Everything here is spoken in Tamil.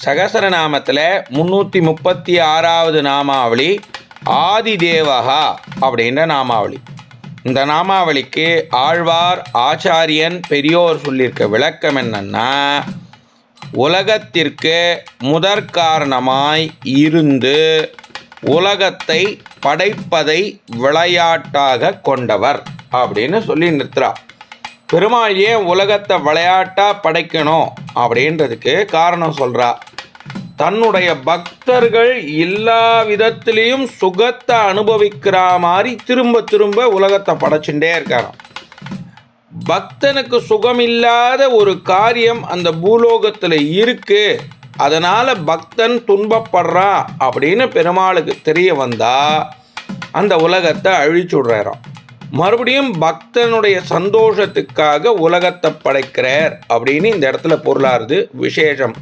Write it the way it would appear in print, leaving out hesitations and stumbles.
சகசரநாமத்தில் 336வது நாமாவளி ஆதிதேவகா அப்படின்ற நாமாவளி. இந்த நாமாவளிக்கு ஆழ்வார் ஆச்சாரியன் பெரியோர் சொல்லியிருக்க விளக்கம் என்னன்னா, உலகத்திற்கு முதற்காரணமாய் இருந்து உலகத்தை படைப்பதை விளையாட்டாக கொண்டவர் அப்படின்னு சொல்லி நிறுத்துறார். பெருமாள் ஏன் உலகத்தை விளையாட்டாக படைக்கணும் அப்படின்றதுக்கு காரணம் சொல்கிறா. தன்னுடைய பக்தர்கள் எல்லா விதத்திலையும் சுகத்தை அனுபவிக்கிற மாதிரி திரும்ப திரும்ப உலகத்தை படைச்சுட்டே இருக்காராம். பக்தனுக்கு சுகமில்லாத ஒரு காரியம் அந்த பூலோகத்தில் இருக்கு, அதனால் பக்தன் துன்பப்படுறான் அப்படின்னு பெருமாளுக்கு தெரிய வந்தால் அந்த உலகத்தை அழிச்சுடுறாராம். மறுபடியும் பக்தனுடைய சந்தோஷத்துக்காக உலகத்தை படைக்கிறார் அப்படின்னு இந்த இடத்துல பொருளாருது விசேஷம்.